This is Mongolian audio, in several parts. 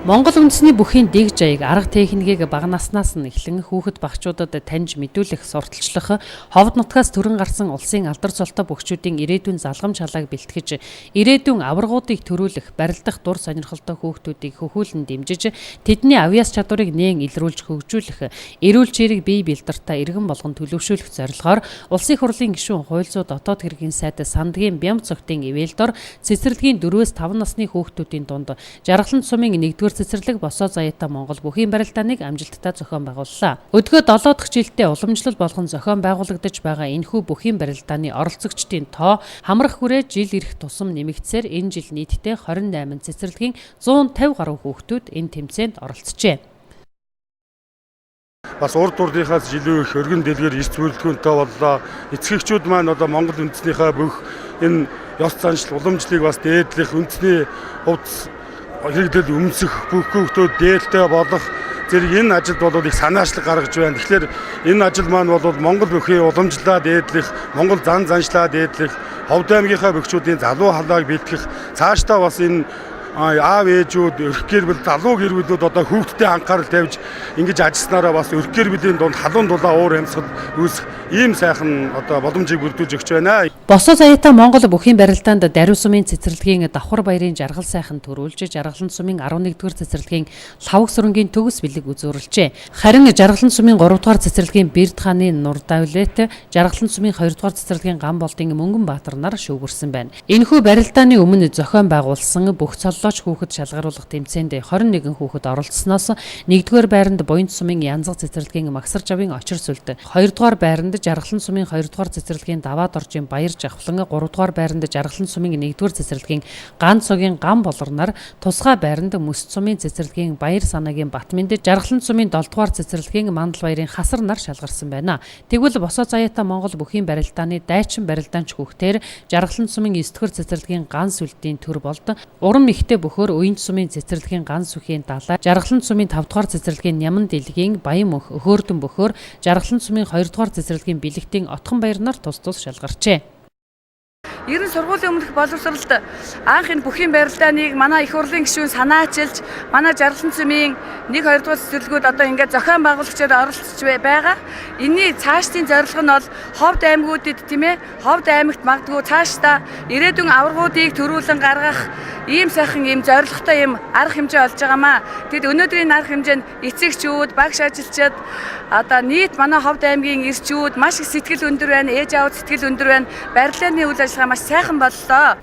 Монгол үндэсний бүхий дэг жаяг арга техникийг бага наснаас нь эхлэн хүүхэд багчуудад таньж мэдүүлэх, сурталчлах, ховд нутгаас төрөн гарсан улсын алдар цолтой бөхчүүдийн ирээдүйн залгамж халааг бэлтгэж, ирээдүйн аваргуудыг төрүүлэх, барилдах дур сонирхолтой хүүхдүүдийг хөхүүлэн дэмжиж, тэдний авьяас чадварыг нээн илрүүлж хөгжүүлэх, эрүүл чирэг бие бэлдэртэ иргэн болгон төлөвшүүлэх зорилгоор Улсын хурлын гишүүн хууль зүйн дотоод хэргийн сайд Сандгийн Бямб цогтын ивэлдор цэцэрлэгийн 4-5 насны хүүхдүүдийн дунд Жаргалан сумын 1-р цэцэрлэг босоо заяатай Монгол бүхий барилдааныг амжилттай зохион байгууллаа. Өдгөө 7 дахь жилдээ уламжлал болгон зохион байгуулагдаж байгаа энэхүү бүхий барилдааны оролцогчдын тоо хамрах хүрээ жил ирэх тусам нэмэгдсээр энэ жил нийтдээ 28 цэцэрлэгийн 150 гаруй хүүхдүүд энэ тэмцээнд оролцжээ. Бас урд урдынхаас жилүү их өргөн дэлгэр эрс бүрэлдэхүүнтэй боллоо. Эцэгчүүд маань одоо Монгол үндэснийхээ бүх энэ ёс заншил уламжлалыг бас дээдлэх, үндэсний хувьд хэрэгдэл өмсөх, бүх хүүхдүүд дээлтэй болох зэрэг энэ ажилд бол их санаачлаг гаргаж байна. Тэгэхээр энэ ажил маань бол Монгол бүхий уламжлалаа дээдлэх, Монгол зан заншлаа дээдлэх, Ховд аймгийнхаа бөхчүүдийн залуу халааг бэлтгэх, цаашдаа бас энэ аав ээжүүд, өрх гэр бүл, залуу гэр бүлүүд одоо хүүхдтэй анхаарал тавьж ингэж ажилласнараа бас өрх гэр бүлийн дунд халуун дулаан уур амьсгал үүсэх ийм сайхан одоо боломжийг бүрдүүлж өгч байна. Босоо заяатай Монгол бүхий барилдаанд Даруй сумын цэцэрлэгийн давхар баярын жаргал сайхан төрүүлж, Жаргалан сумын 11-р цэцэрлэгийн лавг сүрэнгийн төгс бэлэг үзүүлжээ. Харин Жаргалан сумын 3-р цэцэрлэгийн Бэрд хааны Нур Давлет, Жаргалан сумын 2-р цэцэрлэгийн Гамболдын Мөнгөн Баатар нар шүүгэрсэн байна. Энэхүү барилдааны өмнө зохион байгуулсан бүх цоллооч хүүхэд шалгаруулах тэмцээнд 21 хүүхэд оролцсноос 1-р байранд Буянт сумын Янзаг цэцэрлэгийн Магсар Жавын Очир сүлд, 2-р байранд Жаргалан сумын 2-р цэцэрлэгийн Даваад оржийн Баяр Жавхлан, 3-р байранд Жаргалан сумын 1-р цэцэрлэгийн Ган цогийн Ган Болорнар, тусгай байранд Мөс сумын цэцэрлэгийн Баяр Санаагийн Батминд, Жаргалан сумын 7-р цэцэрлэгийн Мандал баярын Хасар нар шалгарсан байна. Тэгвэл босоо заяатай Монгол бүхий барилдааны дайчин барилдаанч хүүхдээр Жаргалан сумын 9-р цэцэрлэгийн Ган сүлдийн төр болд, уран михтэй бөхөр Уянт сумын цэцэрлэгийн Ган сүхийн далай, Жаргалан сумын 5-р цэцэрлэгийн Няман дэлгийн Баян мөх өхөөрдөн бөхөр, Жаргалан сумын 2-р цэцэрлэгийн Бэлэгтийн Отхон баяр нар тус шалгарчээ. Ерөн сургуулийн өмнөх боловсролд анх энэ бүхий барилдааныг манай их хурлын гишүүн санаачилж, манай Жаргалан сумын 1-2 дугаар цэцэрлэгүүд одоо ингээд зохион байгуулагчид оролцож байгаа. Энийн цаашдын зорилго нь бол Ховд аймагуудад тийм ээ, Ховд аймагт магадгүй цаашдаа ирээдүйн аваргуудыг төрүүлэн гаргах ийм сайхан ийм зорилготой ийм арга хэмжээ олж байгаамаа. Тэгэд өнөөдрийн арга хэмжээнд эцэгчүүд, багш ажилчид одоо нийт манай Ховд аймгийн ирчүүд маш их сэтгэл өндөр байна, ээж аав сэтгэл өндөр байна. Барилдааны үйл ажиллагаа маш сайхан боллоо.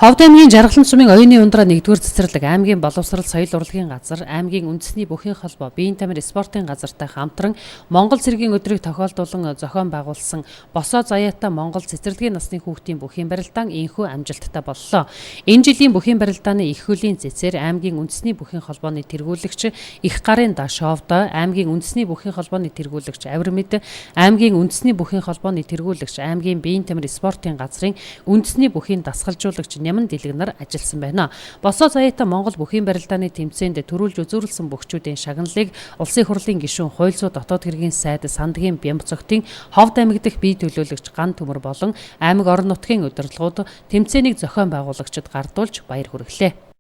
Ховд аймгийн Жаргалан сумын оюуны ундраа 1-р цэцэрлэг, аймгийн боловсрол соёл урлагийн газар, аймгийн үндэсний бүхий холбоо, биеийн тамир спортын газартай хамтран Монгол цэргийн өдрийг тохиолдуулан зохион байгуулсан босоо заяатай Монгол цэцэрлэгийн насны хүүхдийн бүхий барилдаан энэхүү амжилттай боллоо. Энэ жилийн бүхий барилдааны их хөлийн цэцэр, аймгийн үндэсний бүхий холбооны тэргүүлэгч Их гарын Дашовд, аймгийн үндэсний бүхий холбооны тэргүүлэгч Авирмэд, аймгийн үндэсний бүхий холбооны тэргүүлэгч, аймгийн биеийн тамир спортын газрын үндэсний бүхийн дасгалжуулагч Няман дэлэг нар ажилласан байна. Босоо заяатай Монгол бүхий барилдааны тэмцээнд төрүүлж үзүүлсэн бөхчүүдийн шагналыг Улсын хурлын гишүүн хууль зүйн дотоод хэргийн сайд Сандгийн Бямб цогтын Ховд аймаг дахь бие төлөөлөгч Ган Төмөр болон аймаг орон нутгийн удирдлагууд тэмцээнийг зохион байгуулагчид гардуулж баяр хүргэлээ.